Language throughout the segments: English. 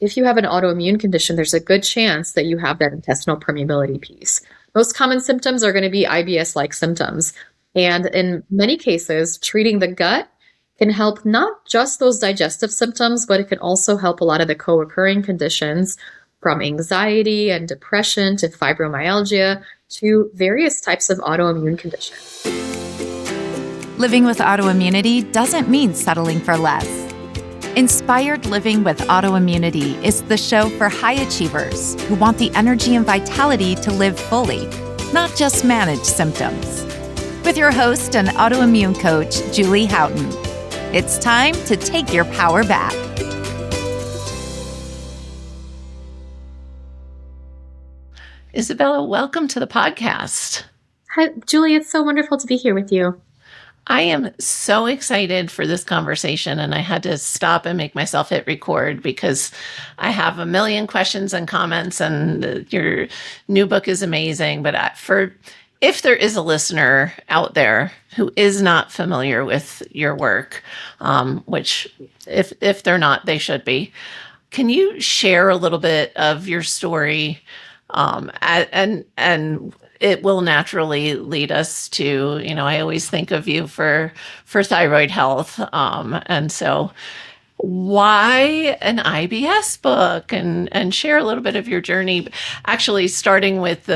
if you have an autoimmune condition, there's a good chance that you have that intestinal permeability piece. Most common symptoms are going to be IBS-like symptoms. And in many cases, treating the gut can help not just those digestive symptoms, but it can also help a lot of the co-occurring conditions, from anxiety and depression to fibromyalgia to various types of autoimmune conditions. Living with autoimmunity doesn't mean settling for less. Inspired Living with Autoimmunity is the show for high achievers who want the energy and vitality to live fully, not just manage symptoms. With your host and autoimmune coach, Julie Houghton. It's time to take your power back. Izabella, welcome to the podcast. Hi, Julie. It's so wonderful to be here with you. I am so excited for this conversation, and I had to stop and make myself hit record because I have a million questions and comments, and your new book is amazing. But if there is a listener out there who is not familiar with your work, which if they're not, they should be, can you share a little bit of your story? And it will naturally lead us to, I always think of you for thyroid health. And so why an IBS book, and share a little bit of your journey, actually starting with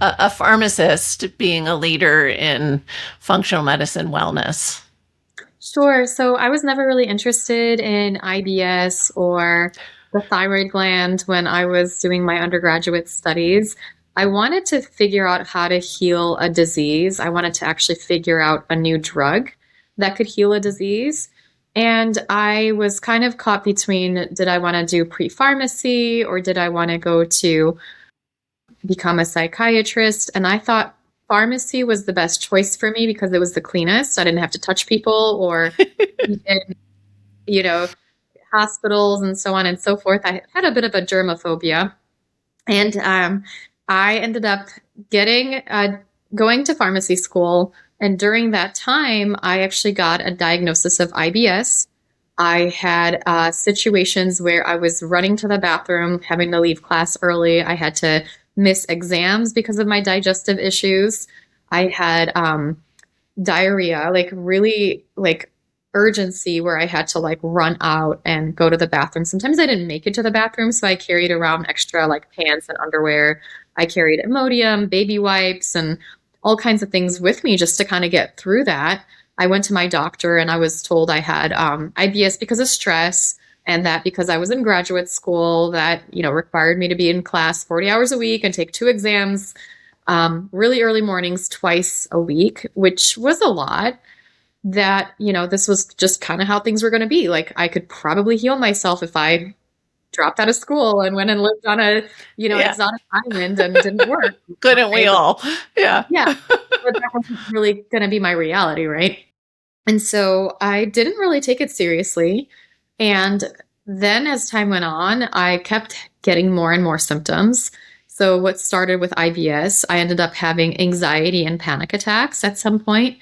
a pharmacist being a leader in functional medicine wellness. Sure. So I was never really interested in IBS or the thyroid gland when I was doing my undergraduate studies. I wanted to figure out how to heal a disease. I wanted to actually figure out a new drug that could heal a disease. And I was kind of caught between, did I want to do pre-pharmacy or did I want to go to become a psychiatrist? And I thought pharmacy was the best choice for me because it was the cleanest. I didn't have to touch people or even, hospitals and so on and so forth. I had a bit of a germophobia, and I ended up going to pharmacy school. And during that time, I actually got a diagnosis of IBS. I had situations where I was running to the bathroom, having to leave class early. I had to miss exams because of my digestive issues. I had diarrhea, really urgency where I had to run out and go to the bathroom. Sometimes I didn't make it to the bathroom, so I carried around extra pants and underwear. I carried Imodium, baby wipes, and all kinds of things with me just to kind of get through that. I went to my doctor and I was told I had IBS because of stress, and that because I was in graduate school that, required me to be in class 40 hours a week and take 2 exams, really early mornings twice a week, which was a lot. That, this was just kind of how things were going to be. I could probably heal myself if I dropped out of school and went and lived on a, exotic island and didn't work. Couldn't we all? Yeah. Yeah. But that wasn't really going to be my reality, right? And so I didn't really take it seriously. And then as time went on, I kept getting more and more symptoms. So what started with IBS, I ended up having anxiety and panic attacks at some point.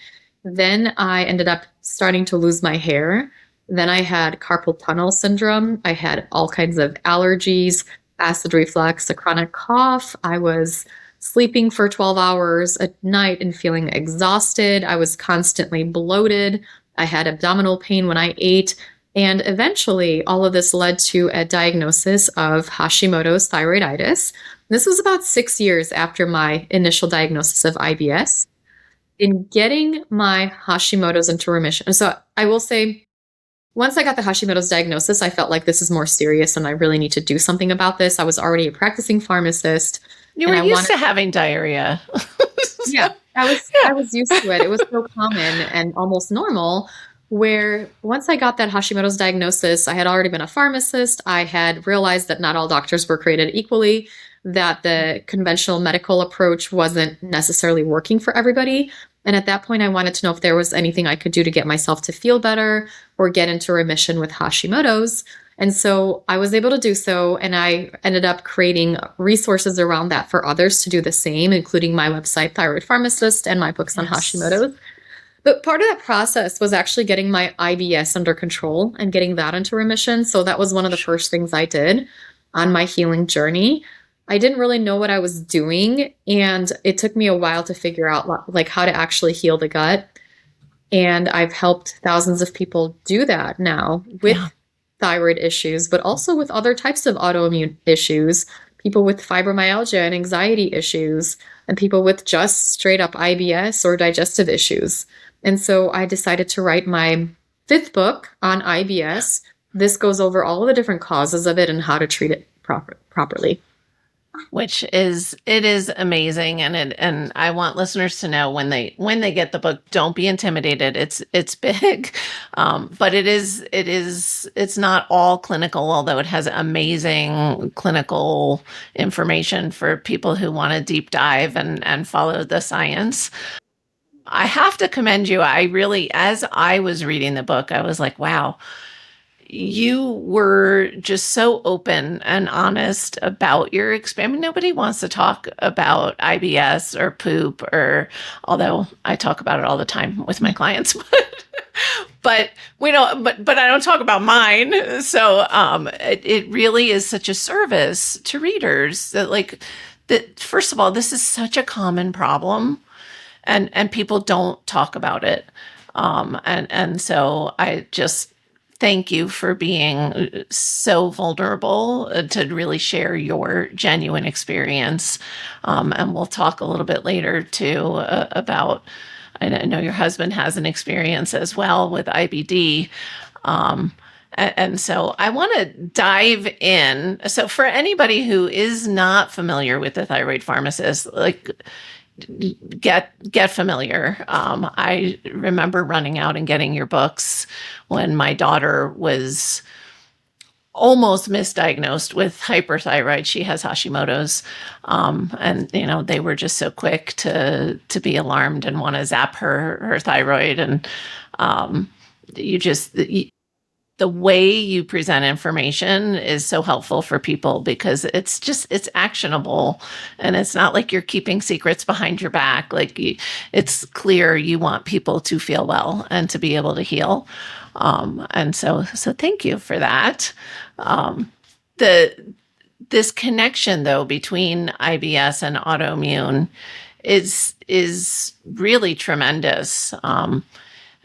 Then I ended up starting to lose my hair. Then I had carpal tunnel syndrome. I had all kinds of allergies, acid reflux, a chronic cough. I was sleeping for 12 hours at night and feeling exhausted. I was constantly bloated. I had abdominal pain when I ate. And eventually, all of this led to a diagnosis of Hashimoto's thyroiditis. This was about 6 years after my initial diagnosis of IBS. In getting my Hashimoto's into remission. So I will say, once I got the Hashimoto's diagnosis, I felt like this is more serious and I really need to do something about this. I was already a practicing pharmacist. You were used to having diarrhea. Yeah, I was used to it. It was so common and almost normal, where once I got that Hashimoto's diagnosis, I had already been a pharmacist. I had realized that not all doctors were created equally, that the conventional medical approach wasn't necessarily working for everybody. And at that point, I wanted to know if there was anything I could do to get myself to feel better or get into remission with Hashimoto's. And so I was able to do so. And I ended up creating resources around that for others to do the same, including my website, Thyroid Pharmacist, and my books on Hashimoto's. But part of that process was actually getting my IBS under control and getting that into remission. So that was one of the first things I did on my healing journey. I didn't really know what I was doing, and it took me a while to figure out like how to actually heal the gut. And I've helped thousands of people do that now with thyroid issues, but also with other types of autoimmune issues, people with fibromyalgia and anxiety issues, and people with just straight up IBS or digestive issues. And so I decided to write my 5th book on IBS. This goes over all of the different causes of it and how to treat it properly. It is amazing, and I want listeners to know when they get the book, don't be intimidated. It's big, but it's not all clinical, although it has amazing clinical information for people who want to deep dive and follow the science. I have to commend you. I really, as I was reading the book, I was like, wow. You were just so open and honest about your experience. I mean, nobody wants to talk about IBS or poop, or although I talk about it all the time with my clients, but we don't. But I don't talk about mine. So it really is such a service to readers that, like, that. First of all, this is such a common problem, and people don't talk about it. And so I just thank you for being so vulnerable to really share your genuine experience. And we'll talk a little bit later too about, I know your husband has an experience as well with IBD. And so I want to dive in. So for anybody who is not familiar with the Thyroid Pharmacist, like, get familiar. I remember running out and getting your books when my daughter was almost misdiagnosed with hyperthyroid. She has Hashimoto's. And they were just so quick to be alarmed and want to zap her thyroid. And the way you present information is so helpful for people, because it's actionable, and it's not like you're keeping secrets behind your back. Like, it's clear you want people to feel well and to be able to heal. And so thank you for that. This connection though between IBS and autoimmune is really tremendous.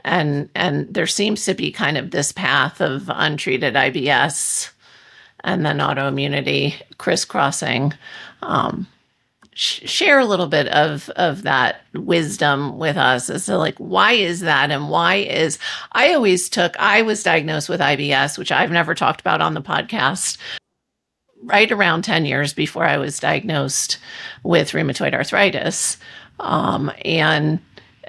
And there seems to be kind of this path of untreated IBS and then autoimmunity crisscrossing. Share a little bit of that wisdom with us as to, like, why is that, and I was diagnosed with IBS, which I've never talked about on the podcast, right around 10 years before I was diagnosed with rheumatoid arthritis.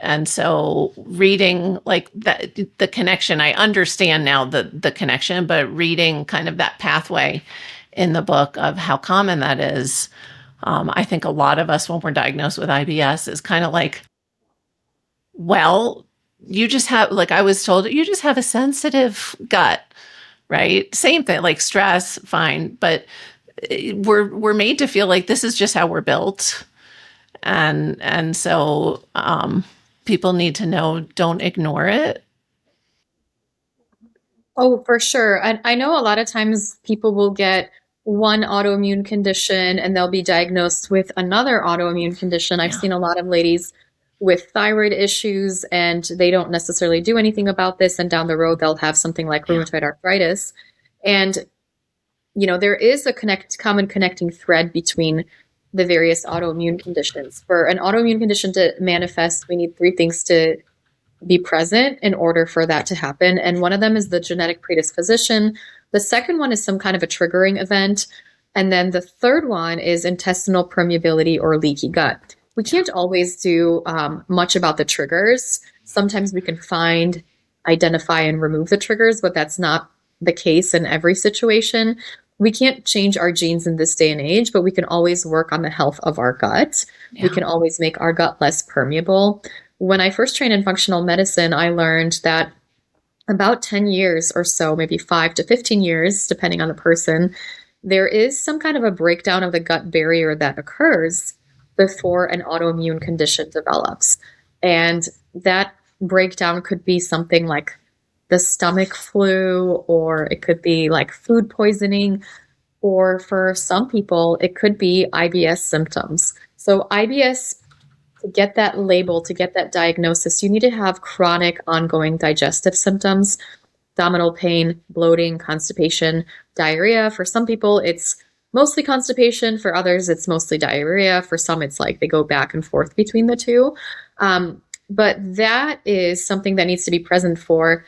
And so reading, like, that, the connection, I understand now the connection, but reading kind of that pathway in the book of how common that is. I think a lot of us, when we're diagnosed with IBS, is kind of like, well, you just have, like I was told, you just have a sensitive gut, right? Same thing, like stress, fine. But we're made to feel like this is just how we're built. And so, people need to know, don't ignore it. Oh, for sure. I know a lot of times people will get one autoimmune condition and they'll be diagnosed with another autoimmune condition. I've seen a lot of ladies with thyroid issues and they don't necessarily do anything about this. And down the road, they'll have something like rheumatoid arthritis. And, there is a common connecting thread between the various autoimmune conditions. For an autoimmune condition to manifest, we need 3 things to be present in order for that to happen. And one of them is the genetic predisposition. The second one is some kind of a triggering event. And then the third one is intestinal permeability or leaky gut. We can't always do much about the triggers. Sometimes we can identify and remove the triggers, but that's not the case in every situation. We can't change our genes in this day and age, but we can always work on the health of our gut. Yeah. We can always make our gut less permeable. When I first trained in functional medicine, I learned that about 10 years or so, maybe 5 to 15 years, depending on the person, there is some kind of a breakdown of the gut barrier that occurs before an autoimmune condition develops. And that breakdown could be something like the stomach flu, or it could be like food poisoning, or for some people, it could be IBS symptoms. So IBS, to get that label, to get that diagnosis, you need to have chronic ongoing digestive symptoms, abdominal pain, bloating, constipation, diarrhea. For some people, it's mostly constipation. For others, it's mostly diarrhea. For some, it's like they go back and forth between the two. But that is something that needs to be present for,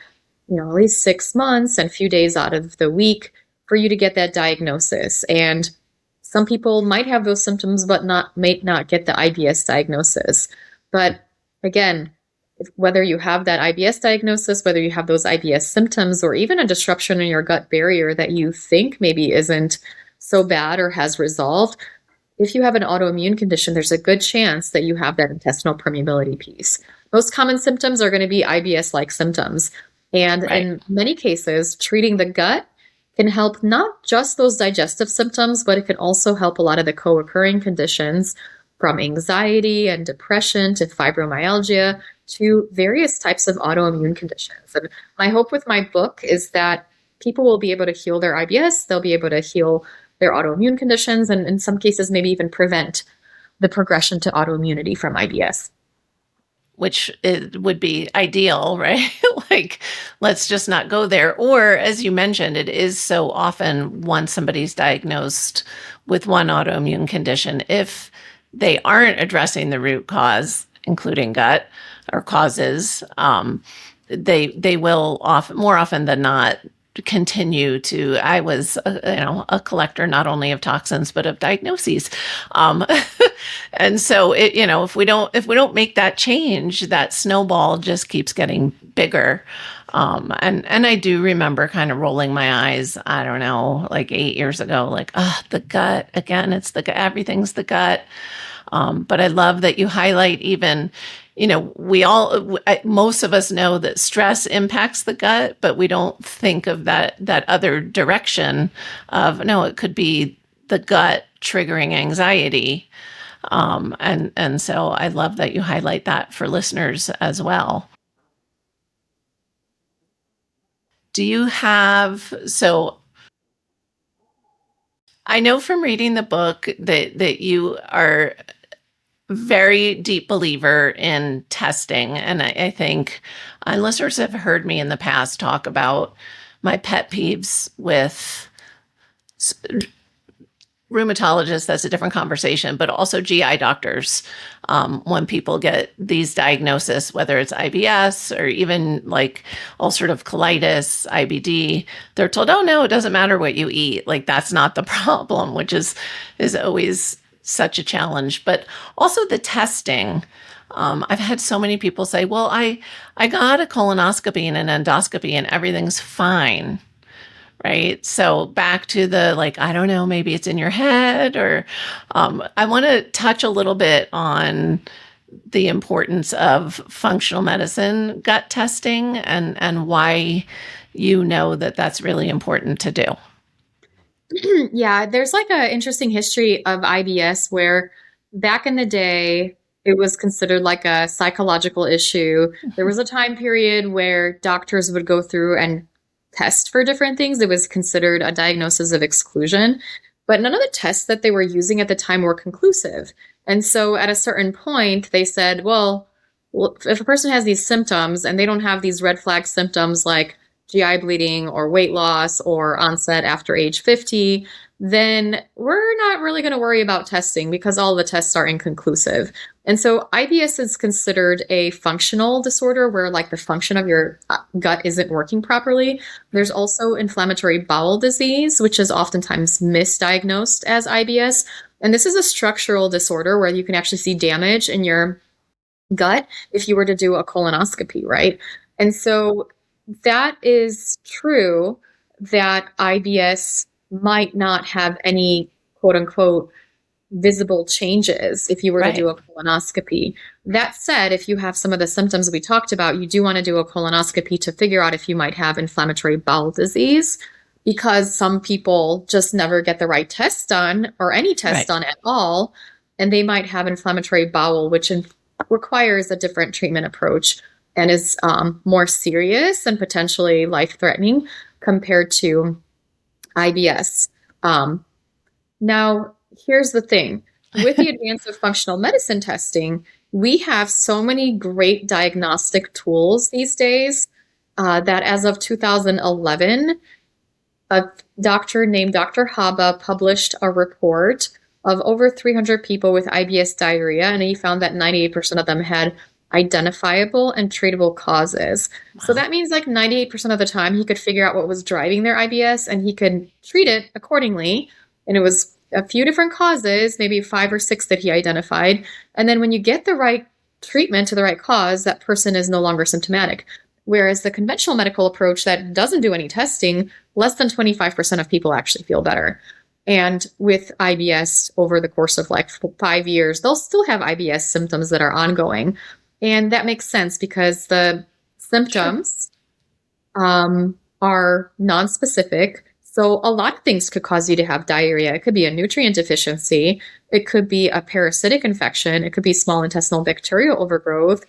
at least 6 months and a few days out of the week for you to get that diagnosis. And some people might have those symptoms, but may not get the IBS diagnosis. But again, whether you have that IBS diagnosis, whether you have those IBS symptoms, or even a disruption in your gut barrier that you think maybe isn't so bad or has resolved, if you have an autoimmune condition, there's a good chance that you have that intestinal permeability piece. Most common symptoms are going to be IBS-like symptoms. And in many cases, treating the gut can help not just those digestive symptoms, but it can also help a lot of the co-occurring conditions, from anxiety and depression to fibromyalgia to various types of autoimmune conditions. And my hope with my book is that people will be able to heal their IBS, they'll be able to heal their autoimmune conditions, and in some cases, maybe even prevent the progression to autoimmunity from IBS. Which it would be ideal, right? Like, let's just not go there. Or, as you mentioned, it is so often once somebody's diagnosed with one autoimmune condition, if they aren't addressing the root cause, including gut or causes, they will more often than not continue to. I was a collector not only of toxins but of diagnoses, and so if we don't make that change, that snowball just keeps getting bigger. And I do remember kind of rolling my eyes, I don't know, like 8 years ago, like, the gut again, it's the gut, everything's the gut. But I love that you highlight even, most of us know that stress impacts the gut, but we don't think of that other direction of, no, it could be the gut triggering anxiety. And so I love that you highlight that for listeners as well. So I know from reading the book that you are very deep believer in testing. And I think listeners have heard me in the past talk about my pet peeves with rheumatologists. That's a different conversation, but also GI doctors. When people get these diagnoses, whether it's IBS or even like ulcerative colitis, IBD, they're told, oh no, it doesn't matter what you eat. Like, that's not the problem, which is always such a challenge. But also the testing. I've had so many people say, well, I got a colonoscopy and an endoscopy and everything's fine. Right. So back to the, like, I don't know, maybe it's in your head, or I want to touch a little bit on the importance of functional medicine gut testing and why that's really important to do. Yeah, there's like an interesting history of IBS where back in the day, it was considered like a psychological issue. There was a time period where doctors would go through and test for different things. It was considered a diagnosis of exclusion, but none of the tests that they were using at the time were conclusive. And so at a certain point, they said, well, if a person has these symptoms and they don't have these red flag symptoms like GI bleeding or weight loss or onset after age 50, then we're not really going to worry about testing because all the tests are inconclusive. And so IBS is considered a functional disorder where like the function of your gut isn't working properly. There's also inflammatory bowel disease, which is oftentimes misdiagnosed as IBS. And this is a structural disorder where you can actually see damage in your gut if you were to do a colonoscopy, right? And so that is true that IBS might not have any quote unquote visible changes if you were to do a colonoscopy. That said, if you have some of the symptoms we talked about, you do want to do a colonoscopy to figure out if you might have inflammatory bowel disease, because some people just never get the right test done or any test done at all, and they might have inflammatory bowel, which requires a different treatment approach. and is more serious and potentially life-threatening compared to IBS. Now, here's the thing. With the advance of functional medicine testing, we have so many great diagnostic tools these days that as of 2011, a doctor named Dr. Haba published a report of over 300 people with IBS diarrhea, and he found that 98% of them had identifiable and treatable causes. Wow. So that means like 98% of the time he could figure out what was driving their IBS and he could treat it accordingly. And it was a few different causes, maybe 5 or 6 that he identified. And then when you get the right treatment to the right cause, that person is no longer symptomatic. Whereas the conventional medical approach that doesn't do any testing, less than 25% of people actually feel better. And with IBS over the course of like 5 years, they'll still have IBS symptoms that are ongoing. And that makes sense because the symptoms are nonspecific. So a lot of things could cause you to have diarrhea. It could be a nutrient deficiency. It could be a parasitic infection. It could be small intestinal bacterial overgrowth.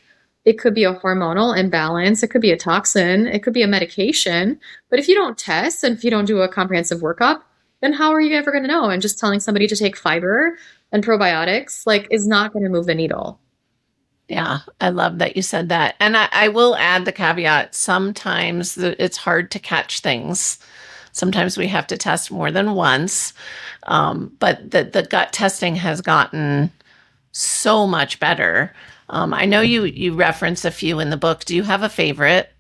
It could be a hormonal imbalance. It could be a toxin. It could be a medication. But if you don't test and if you don't do a comprehensive workup, then how are you ever going to know? And just telling somebody to take fiber and probiotics is not going to move the needle. Yeah, I love that you said that. And I will add the caveat, sometimes it's hard to catch things. Sometimes we have to test more than once. But the gut testing has gotten so much better. I know you reference a few in the book. Do you have a favorite?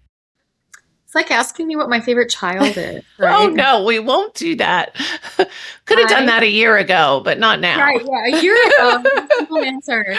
It's like asking me what my favorite child is. Right? Oh, no, we won't do that. Could have done that a year ago, but not now. Right, yeah, a year ago. Simple answer.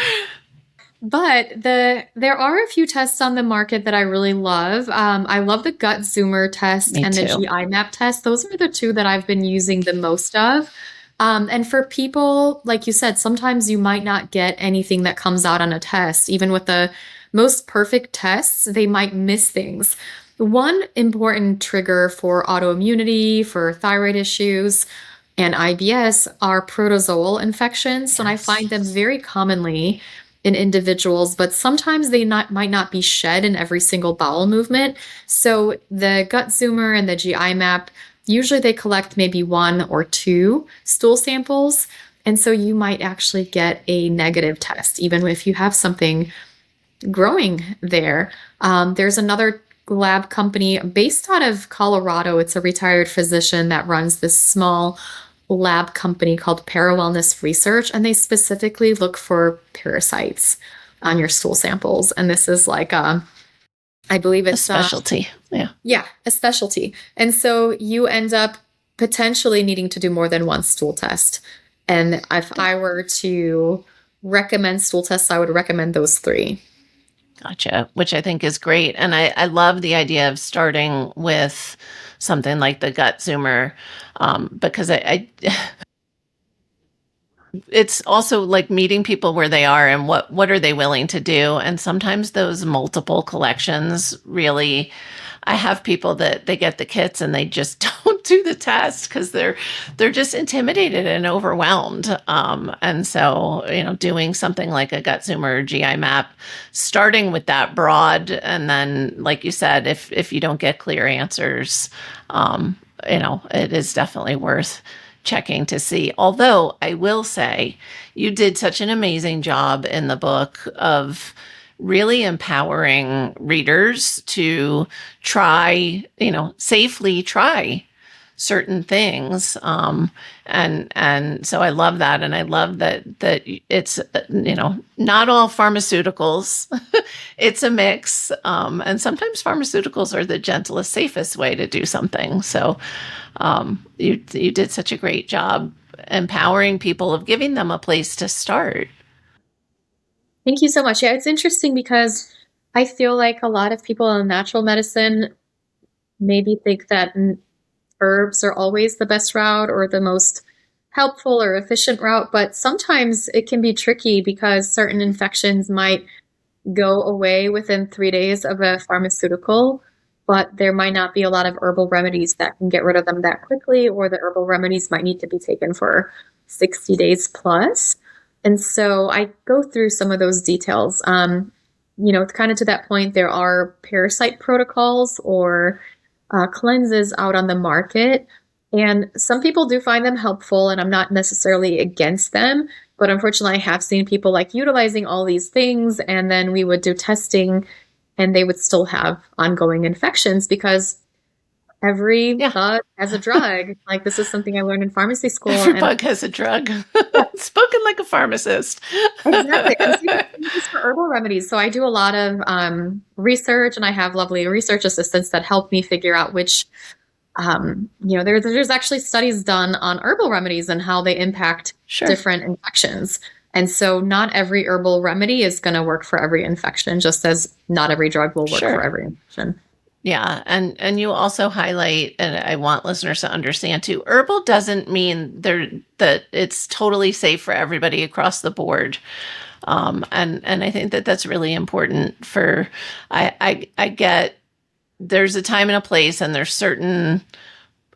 But there are a few tests on the market that I really love. I love the gut zoomer test and the GI map test. Those are the two that I've been using the most of. And for people, like you said, sometimes you might not get anything that comes out on a test. Even with the most perfect tests, they might miss things. One important trigger for autoimmunity, for thyroid issues, and IBS are protozoal infections. Yes. And I find them very commonly in individuals, but sometimes they might not be shed in every single bowel movement. So the gut zoomer and the GI map, usually they collect maybe 1 or 2 stool samples. And so you might actually get a negative test, even if you have something growing there. There's another lab company based out of Colorado. It's a retired physician that runs this small lab company called Parawellness Research, and they specifically look for parasites on your stool samples. And this is like I believe it's a specialty. Yeah, a specialty. And so you end up potentially needing to do more than one stool test. And if I were to recommend stool tests, I would recommend those 3. Gotcha, which I think is great. And I love the idea of starting with something like the gut zoomer, because it's also like meeting people where they are and what are they willing to do. And sometimes those multiple collections really, I have people that they get the kits and they just don't do the test because they're just intimidated and overwhelmed. And so, doing something like a gut zoomer or GI map, starting with that broad, and then, like you said, if you don't get clear answers, it is definitely worth checking to see. Although I will say you did such an amazing job in the book of really empowering readers to try, safely try certain things. And so I love that. And I love that it's, not all pharmaceuticals, it's a mix. And sometimes pharmaceuticals are the gentlest, safest way to do something. So you did such a great job empowering people, of giving them a place to start. Thank you so much. Yeah, it's interesting because I feel like a lot of people in natural medicine maybe think that herbs are always the best route or the most helpful or efficient route, but sometimes it can be tricky because certain infections might go away within 3 days of a pharmaceutical, but there might not be a lot of herbal remedies that can get rid of them that quickly, or the herbal remedies might need to be taken for 60 days plus. And so I go through some of those details. kind of to that point, there are parasite protocols or cleanses out on the market. And some people do find them helpful, and I'm not necessarily against them. But unfortunately, I have seen people like utilizing all these things, and then we would do testing and they would still have ongoing infections because every bug has a drug. Like, this is something I learned in pharmacy school. Every bug has a drug. Spoken like a pharmacist. Exactly. And same is for herbal remedies. So I do a lot of research, and I have lovely research assistants that help me figure out which, there's actually studies done on herbal remedies and how they impact different infections. And so not every herbal remedy is going to work for every infection, just as not every drug will work for every infection. Yeah. And you also highlight, and I want listeners to understand too, herbal doesn't mean that it's totally safe for everybody across the board. And I think that that's really important I get there's a time and a place, and there's certain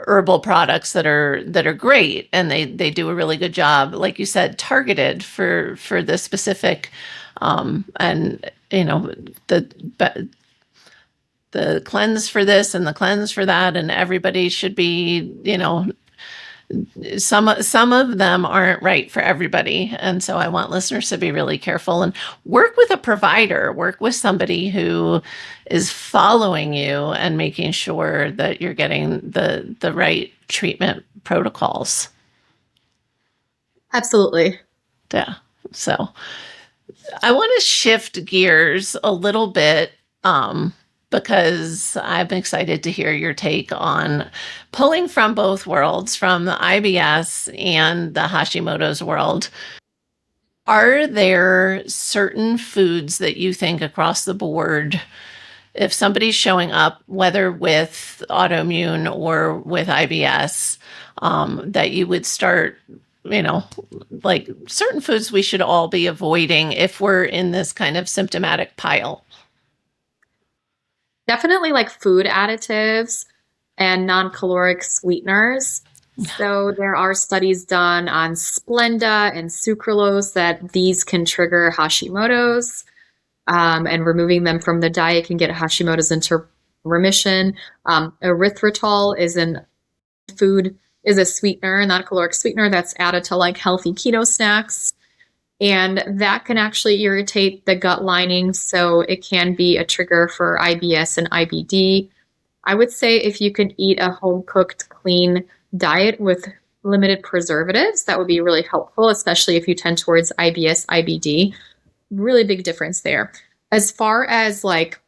herbal products that are great, and they do a really good job, like you said, targeted for the specific, and the cleanse for this and the cleanse for that, and everybody should be, some of them aren't right for everybody. And so I want listeners to be really careful and work with a provider, work with somebody who is following you and making sure that you're getting the right treatment protocols. Absolutely. Yeah. So I want to shift gears a little bit, because I'm excited to hear your take on pulling from both worlds, from the IBS and the Hashimoto's world. Are there certain foods that you think across the board, if somebody's showing up, whether with autoimmune or with IBS, that you would start, like certain foods we should all be avoiding if we're in this kind of symptomatic pile? Definitely like food additives and non-caloric sweeteners. So there are studies done on Splenda and sucralose that these can trigger Hashimoto's, and removing them from the diet can get Hashimoto's into remission. Erythritol is a sweetener, a non-caloric sweetener that's added to like healthy keto snacks. And that can actually irritate the gut lining, so it can be a trigger for IBS and IBD. I would say if you can eat a home-cooked, clean diet with limited preservatives, that would be really helpful, especially if you tend towards IBS, IBD. Really big difference there. As far as like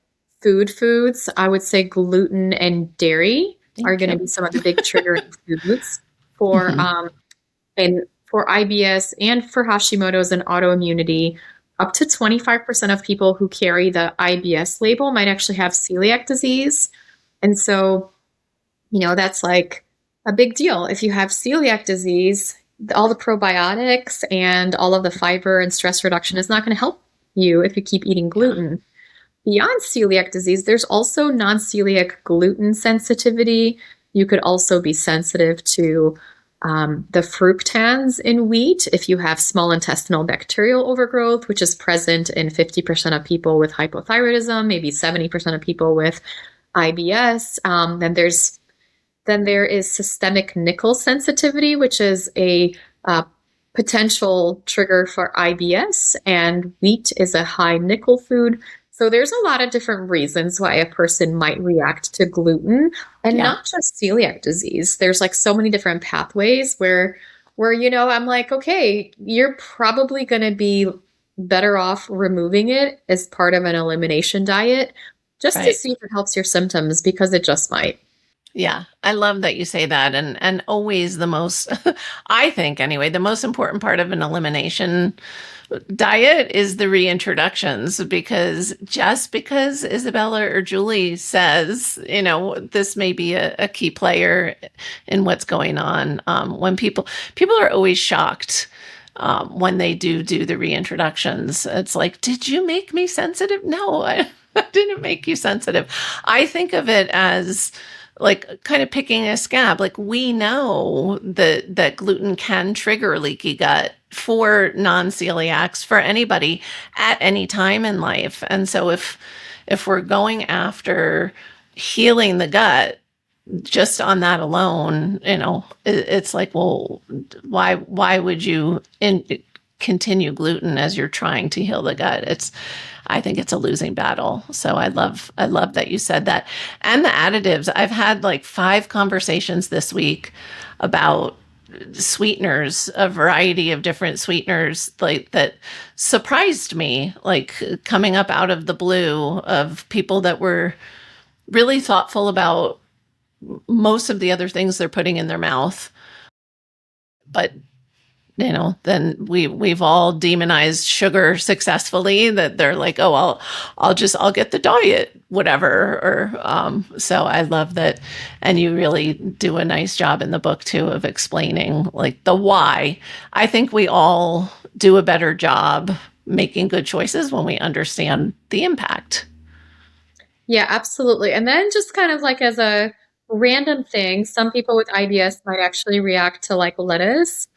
foods, I would say gluten and dairy are going to be some of the big triggering foods for for IBS and for Hashimoto's and autoimmunity. Up to 25% of people who carry the IBS label might actually have celiac disease. And so, that's like a big deal. If you have celiac disease, all the probiotics and all of the fiber and stress reduction is not going to help you if you keep eating gluten. Beyond celiac disease, there's also non-celiac gluten sensitivity. You could also be sensitive to the fructans in wheat if you have small intestinal bacterial overgrowth, which is present in 50% of people with hypothyroidism, maybe 70% of people with IBS. Then there is systemic nickel sensitivity, which is a potential trigger for IBS, and wheat is a high nickel food. So there's a lot of different reasons why a person might react to gluten, and not just celiac disease. There's like so many different pathways where I'm like, okay, you're probably going to be better off removing it as part of an elimination diet just to see if it helps your symptoms, because it just might. Yeah, I love that you say that. And always the most, I think anyway, the most important part of an elimination diet is the reintroductions, because just because Izabella or Julie says, this may be a key player in what's going on. When people are always shocked when they do the reintroductions. It's like, did you make me sensitive? No, I didn't make you sensitive. I think of it as like kind of picking a scab. Like, we know that gluten can trigger leaky gut for non-celiacs, for anybody at any time in life. And so if we're going after healing the gut, just on that alone, it's like, well, why would you continue gluten as you're trying to heal the gut? I think it's a losing battle. So I love that you said that. And the additives, I've had like 5 conversations this week about sweeteners, a variety of different sweeteners, like that surprised me, like coming up out of the blue, of people that were really thoughtful about most of the other things they're putting in their mouth. But then we've all demonized sugar successfully, that they're like, oh, I'll get the diet, whatever. Or so I love that. And you really do a nice job in the book too of explaining like the why. I think we all do a better job making good choices when we understand the impact. Yeah, absolutely. And then just kind of like as a random thing, some people with IBS might actually react to like lettuce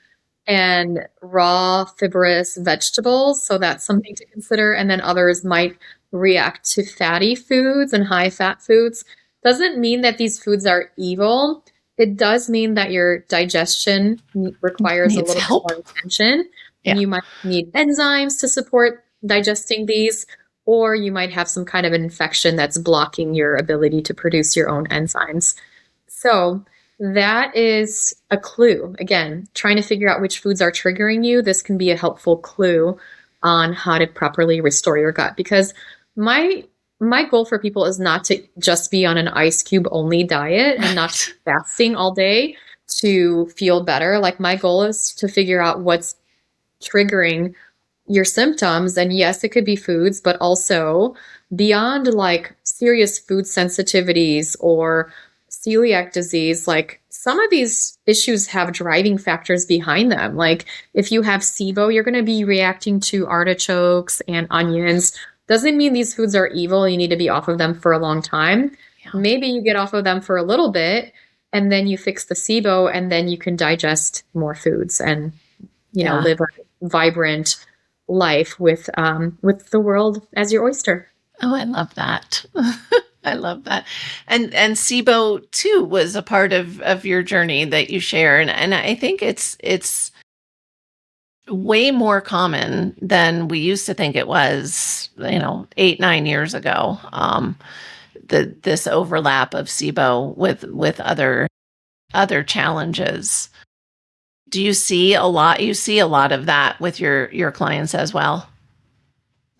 and raw fibrous vegetables. So that's something to consider. And then others might react to fatty foods and high fat foods. Doesn't mean that these foods are evil. It does mean that your digestion requires a little help. more attention. Yeah. You might need enzymes to support digesting these, or you might have some kind of an infection that's blocking your ability to produce your own enzymes. So that is a clue. Again, trying to figure out which foods are triggering you. This can be a helpful clue on how to properly restore your gut. Because my goal for people is not to just be on an ice cube only diet and not fasting all day to feel better. Like my goal is to figure out what's triggering your symptoms. And yes, it could be foods, but also beyond like serious food sensitivities or celiac disease, like some of these issues have driving factors behind them. Like if you have SIBO, you're going to be reacting to artichokes and onions. Doesn't mean these foods are evil. You need to be off of them for a long time. Yeah. Maybe you get off of them for a little bit and then you fix the SIBO and then you can digest more foods and, live a vibrant life with the world as your oyster. Oh, I love that. I love that. And SIBO too was a part of your journey that you share. And I think it's way more common than we used to think it was, 8-9 years ago. This overlap of SIBO with other challenges. Do you see a lot? You see a lot of that with your clients as well?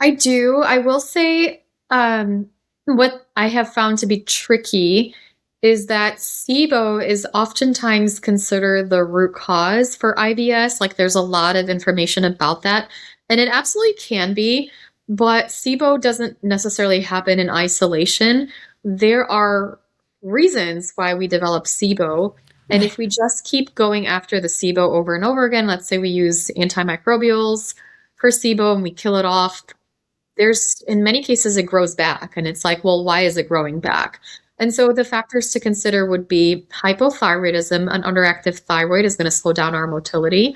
I do. I will say, what I have found to be tricky is that SIBO is oftentimes considered the root cause for IBS. Like there's a lot of information about that, and it absolutely can be, but SIBO doesn't necessarily happen in isolation. There are reasons why we develop SIBO. And if we just keep going after the SIBO over and over again, let's say we use antimicrobials for SIBO and we kill it off, in many cases, it grows back. And it's like, well, why is it growing back? And so the factors to consider would be hypothyroidism. An underactive thyroid is going to slow down our motility.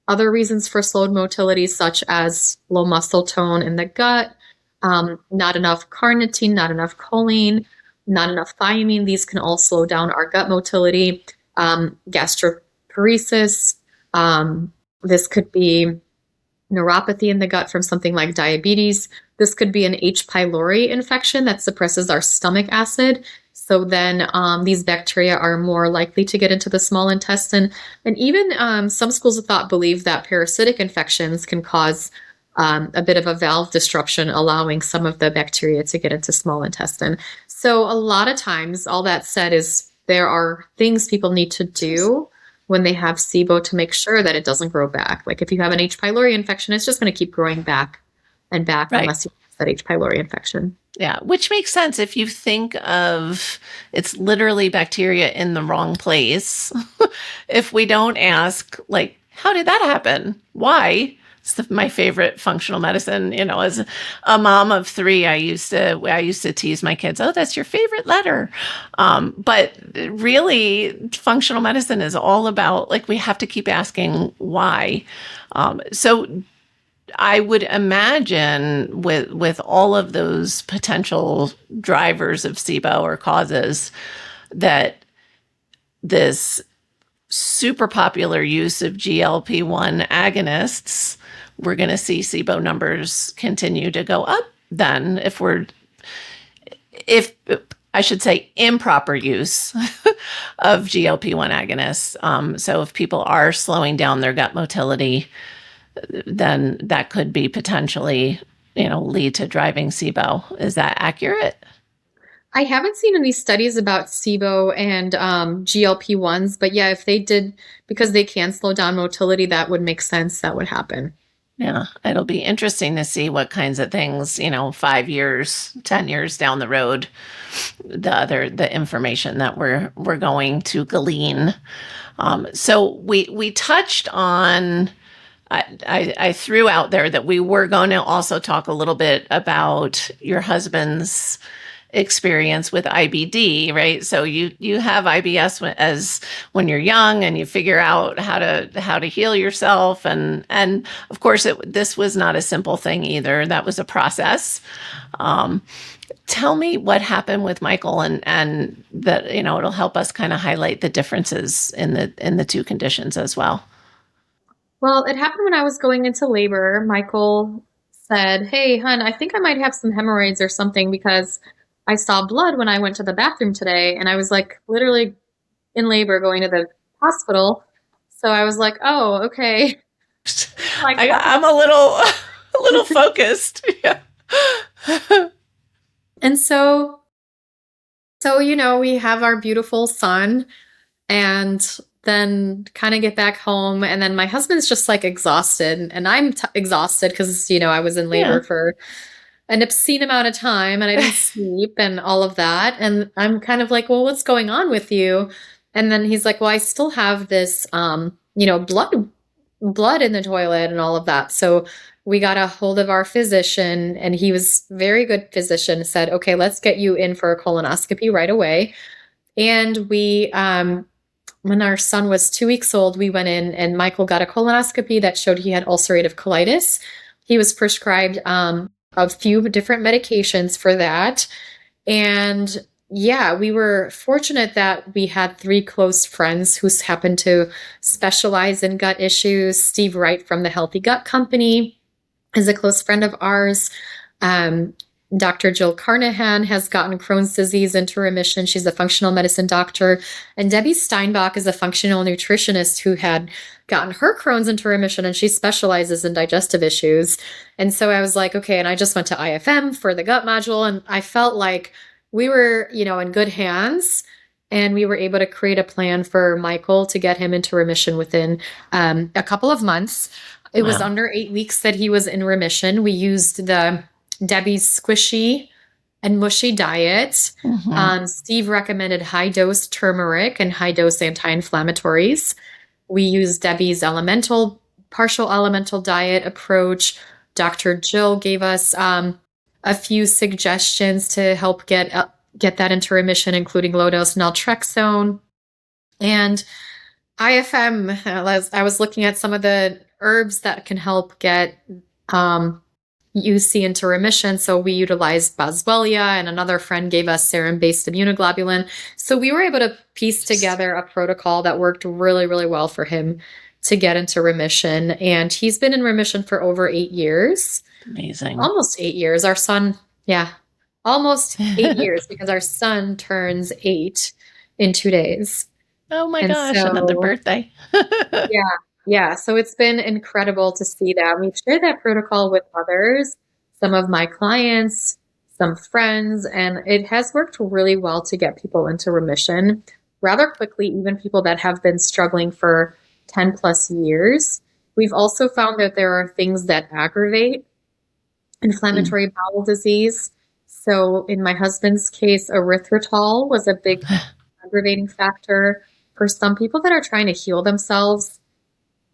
Other reasons for slowed motility, such as low muscle tone in the gut, not enough carnitine, not enough choline, not enough thiamine. These can all slow down our gut motility. Gastroparesis. This could be neuropathy in the gut from something like diabetes. This could be an H. pylori infection that suppresses our stomach acid. So then these bacteria are more likely to get into the small intestine. And even some schools of thought believe that parasitic infections can cause a bit of a valve disruption, allowing some of the bacteria to get into small intestine. So a lot of times, all that said is there are things people need to do when they have SIBO to make sure that it doesn't grow back. Like if you have an H. pylori infection, it's just going to keep growing back and back unless you have that H. pylori infection. Yeah, which makes sense if you think of it's literally bacteria in the wrong place. If we don't ask, like, how did that happen? Why? my favorite functional medicine. You know, as a mom of three, I used to tease my kids, "Oh, that's your favorite letter." But really, functional medicine is all about, like, we have to keep asking why. So I would imagine with all of those potential drivers of SIBO or causes, that this super popular use of GLP-1 agonists, we're going to see SIBO numbers continue to go up then, if I should say improper use of GLP-1 agonists. So if people are slowing down their gut motility, then that could be potentially, lead to driving SIBO. Is that accurate? I haven't seen any studies about SIBO and GLP-1s, but yeah, if they did, because they can slow down motility, that would make sense. That would happen. Yeah, it'll be interesting to see what kinds of things, 5 years, 10 years down the road, the information that we're going to glean. So we touched on. I threw out there that we were going to also talk a little bit about your husband's experience with IBD, right? So you have IBS as when you're young, and you figure out how to heal yourself, and of course this was not a simple thing either. That was a process. Tell me what happened with Michael, and that it'll help us kind of highlight the differences in the two conditions as well. Well, it happened when I was going into labor. Michael said, "Hey, hon, I think I might have some hemorrhoids or something because I saw blood when I went to the bathroom today." And I was like literally in labor going to the hospital. So I was like, "Oh, okay." I'm a little focused. Yeah. And so, we have our beautiful son, and then kind of get back home. And then my husband's just like exhausted, and I'm exhausted because, I was in labor for an obscene amount of time, and I didn't sleep and all of that. And I'm kind of like, "Well, what's going on with you?" And then he's like, "Well, I still have this, blood in the toilet and all of that." So we got a hold of our physician, and he was a very good physician, said, "Okay, let's get you in for a colonoscopy right away." And we, when our son was 2 weeks old, we went in, and Michael got a colonoscopy that showed he had ulcerative colitis. He was prescribed a few different medications for that. And yeah, we were fortunate that we had 3 close friends who happened to specialize in gut issues. Steve Wright from the Healthy Gut Company is a close friend of ours. Dr. Jill Carnahan has gotten Crohn's disease into remission. She's a functional medicine doctor. And Debbie Steinbach is a functional nutritionist who had gotten her Crohn's into remission, and she specializes in digestive issues. And so I was like, okay, and I just went to IFM for the gut module, and I felt like we were, in good hands, and we were able to create a plan for Michael to get him into remission within a couple of months. It was under 8 weeks that he was in remission. We used the Debbie's squishy and mushy diet. Mm-hmm. Steve recommended high-dose turmeric and high-dose anti-inflammatories. We used Debbie's partial elemental diet approach. Dr. Jill gave us a few suggestions to help get that into remission, including low-dose naltrexone. And IFM, I was looking at some of the herbs that can help get UC into remission. So we utilized boswellia, and another friend gave us serum-based immunoglobulin. So we were able to piece together a protocol that worked really, really well for him to get into remission. And he's been in remission for over 8 years. Amazing. Almost 8 years. Our son, almost 8 years, because our son turns 8 in 2 days. Oh my gosh, another birthday. Yeah, so it's been incredible to see that. We've shared that protocol with others, some of my clients, some friends, and it has worked really well to get people into remission rather quickly, even people that have been struggling for 10 plus years. We've also found that there are things that aggravate inflammatory bowel disease. So in my husband's case, erythritol was a big aggravating factor. For some people that are trying to heal themselves,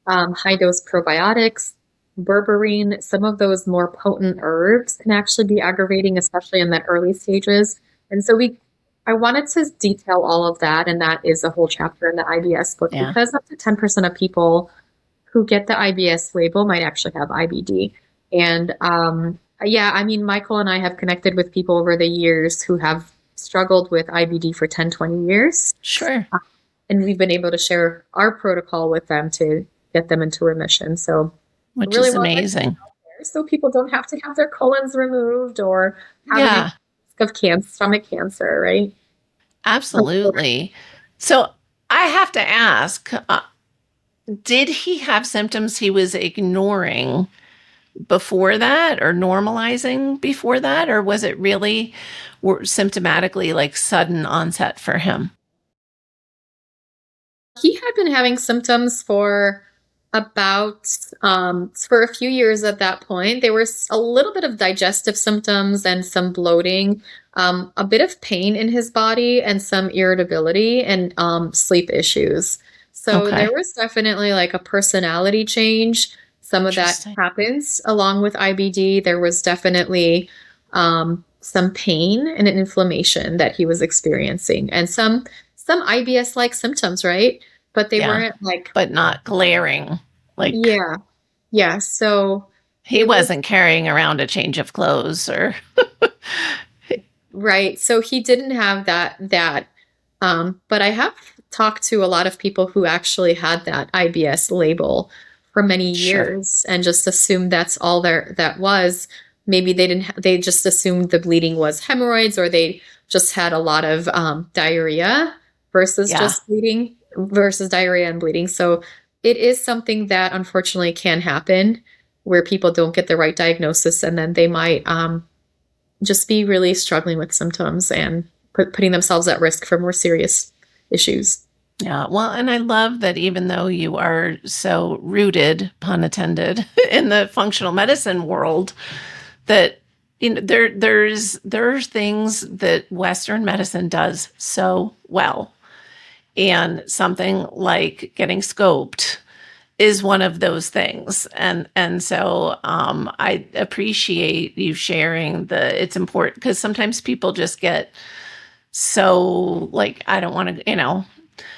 high-dose probiotics berberine, some of those more potent herbs can actually be aggravating, especially in that early stages. And so I wanted to detail all of that, and that is a whole chapter in the IBS book, Yeah. because up to 10% of people who get the IBS label might actually have IBD. And yeah, I mean, Michael and I have connected with people over the years who have struggled with IBD for 10, 20 years. Sure. And we've been able to share our protocol with them to get them into remission. So Which really is want amazing. so people don't have to have their colons removed or have any Yeah, risk of stomach cancer, right? absolutely. So I have to ask, did he have symptoms he was ignoring before that or normalizing before that? Or was it really symptomatically like sudden onset for him? He had been having symptoms for about for a few years at that point. There was a little bit of digestive symptoms and some bloating, a bit of pain in his body, and some irritability and sleep issues. So Okay. there was definitely like a personality change. Some of that Interesting. happens along with IBD. There was definitely some pain and an inflammation that he was experiencing, and some IBS-like symptoms, right? But they Yeah. weren't like, But not glaring. Like yeah, yeah. So he it was wasn't carrying around a change of clothes or right. So he didn't have that. But I have talked to a lot of people who actually had that IBS label for many Sure. years and just assumed that's all that was. Maybe they didn't. They just assumed the bleeding was hemorrhoids, or they just had a lot of diarrhea versus Yeah. just bleeding versus diarrhea and bleeding. So it is something that unfortunately can happen where people don't get the right diagnosis, and then they might just be really struggling with symptoms and putting themselves at risk for more serious issues. Yeah. Well, and I love that even though you are so rooted, pun intended, in the functional medicine world, that there are things that Western medicine does so well. And something like getting scoped is one of those things. And so I appreciate you sharing it's important because sometimes people just get so like, I don't want to,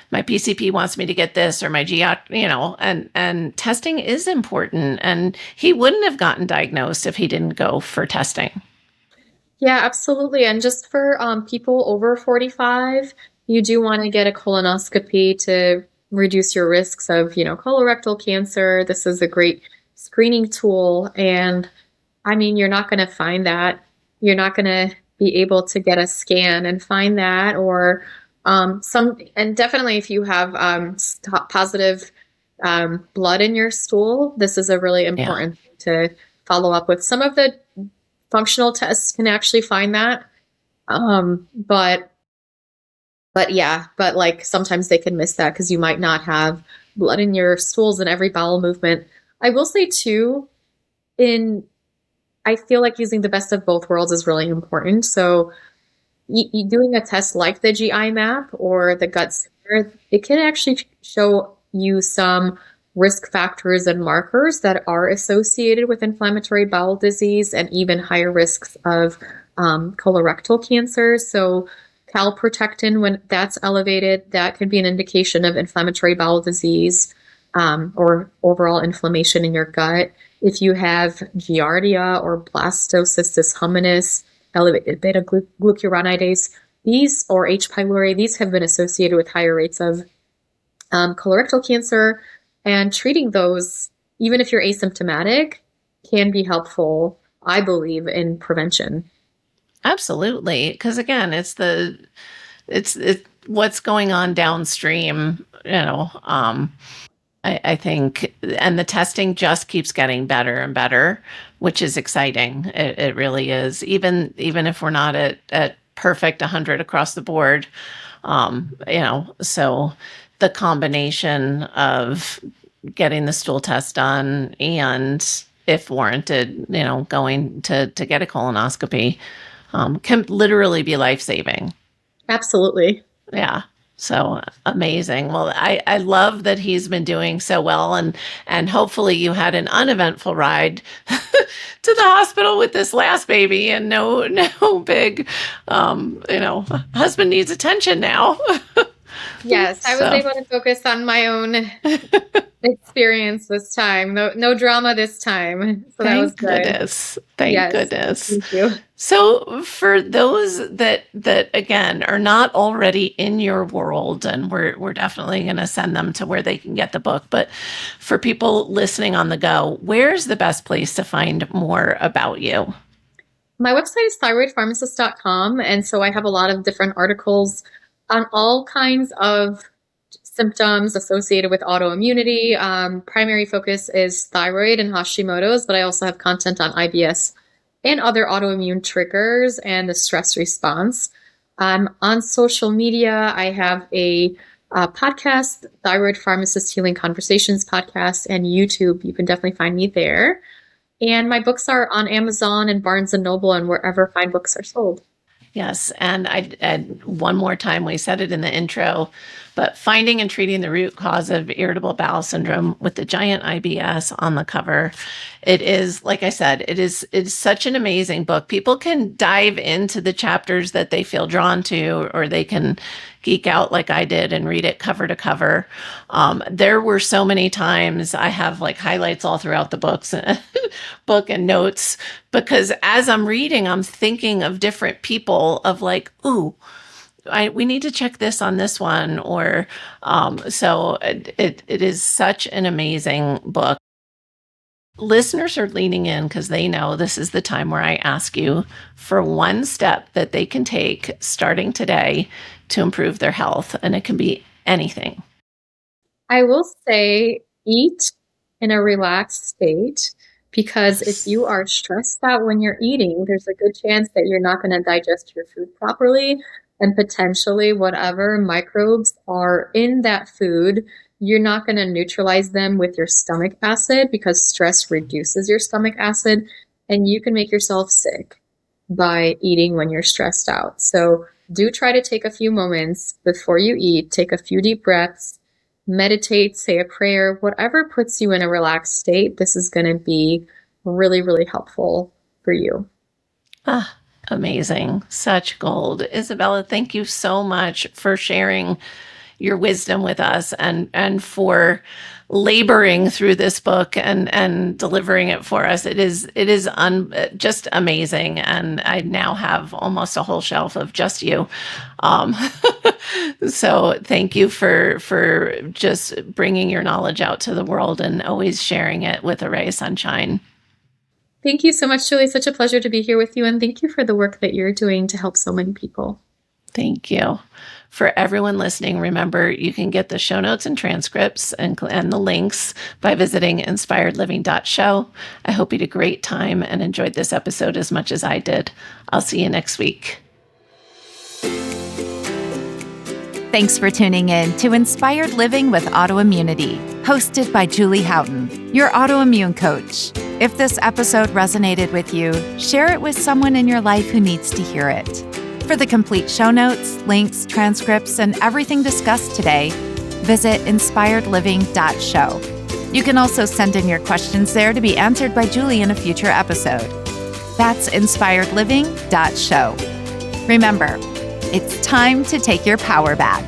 my PCP wants me to get this or my GI, and testing is important. And he wouldn't have gotten diagnosed if he didn't go for testing. Yeah, absolutely. And just for people over 45, you do want to get a colonoscopy to reduce your risks of, colorectal cancer. This is a great screening tool. And I mean, you're not going to find that. You're not going to be able to get a scan and find that, or and definitely if you have positive blood in your stool, this is a really important thing to follow up with. Some of the functional tests can actually find that. But like sometimes they can miss that because you might not have blood in your stools in every bowel movement. I will say too, I feel like using the best of both worlds is really important. So doing a test like the GI map or the gut smear, it can actually show you some risk factors and markers that are associated with inflammatory bowel disease and even higher risks of colorectal cancer. So calprotectin, when that's elevated, that could be an indication of inflammatory bowel disease or overall inflammation in your gut. If you have giardia or blastocystis hominis, elevated beta-glucuronidase, these, or H. pylori, these have been associated with higher rates of colorectal cancer. And treating those, even if you're asymptomatic, can be helpful, I believe, in prevention. Absolutely. Because again, it's what's going on downstream, I think, and the testing just keeps getting better and better, which is exciting. It really is. Even if we're not at perfect 100 across the board, so the combination of getting the stool test done and, if warranted, going to get a colonoscopy can literally be life-saving. Absolutely. Yeah. So amazing. Well, I love that he's been doing so well, and hopefully you had an uneventful ride to the hospital with this last baby, and no big, husband needs attention now. Yes, I was So- able to focus on my own experience this time. No drama this time. So that was Thank good. goodness. Thank Yes, goodness. thank you. So for those that again are not already in your world, and we're definitely going to send them to where they can get the book, but for people listening on the go, where's the best place to find more about you? My website is thyroidpharmacist.com. And so I have a lot of different articles on all kinds of symptoms associated with autoimmunity. Primary focus is thyroid and Hashimoto's, but I also have content on IBS and other autoimmune triggers and the stress response. On social media, I have a podcast, Thyroid Pharmacist Healing Conversations podcast, and YouTube. You can definitely find me there. And my books are on Amazon and Barnes & Noble and wherever fine books are sold. Yes. And one more time, we said it in the intro, but finding and treating the root cause of irritable bowel syndrome with the giant IBS on the cover. It is, like I said, it's such an amazing book. People can dive into the chapters that they feel drawn to, or they can geek out like I did and read it cover to cover. There were so many times I have like highlights all throughout the book and notes, because as I'm reading, I'm thinking of different people of like, ooh, we need to check this on this one. Or so it is such an amazing book. Listeners are leaning in because they know this is the time where I ask you for one step that they can take starting today to improve their health. And it can be anything. I will say eat in a relaxed state, because if you are stressed out when you're eating, there's a good chance that you're not going to digest your food properly, and potentially whatever microbes are in that food, you're not going to neutralize them with your stomach acid, because stress reduces your stomach acid, and you can make yourself sick by eating when you're stressed out. So do try to take a few moments before you eat, take a few deep breaths, meditate, say a prayer, whatever puts you in a relaxed state. This is going to be really, really helpful for you. Amazing. Such gold. Izabella, thank you so much for sharing your wisdom with us, and for laboring through this book and delivering it for us. It is just amazing. And I now have almost a whole shelf of just you. So thank you for just bringing your knowledge out to the world and always sharing it with a ray of sunshine. Thank you so much, Julie. Such a pleasure to be here with you. And thank you for the work that you're doing to help so many people. Thank you. For everyone listening, remember, you can get the show notes and transcripts and the links by visiting inspiredliving.show. I hope you had a great time and enjoyed this episode as much as I did. I'll see you next week. Thanks for tuning in to Inspired Living with Autoimmunity, hosted by Julie Houghton, your autoimmune coach. If this episode resonated with you, share it with someone in your life who needs to hear it. For the complete show notes, links, transcripts, and everything discussed today, visit inspiredliving.show. You can also send in your questions there to be answered by Julie in a future episode. That's inspiredliving.show. Remember, it's time to take your power back.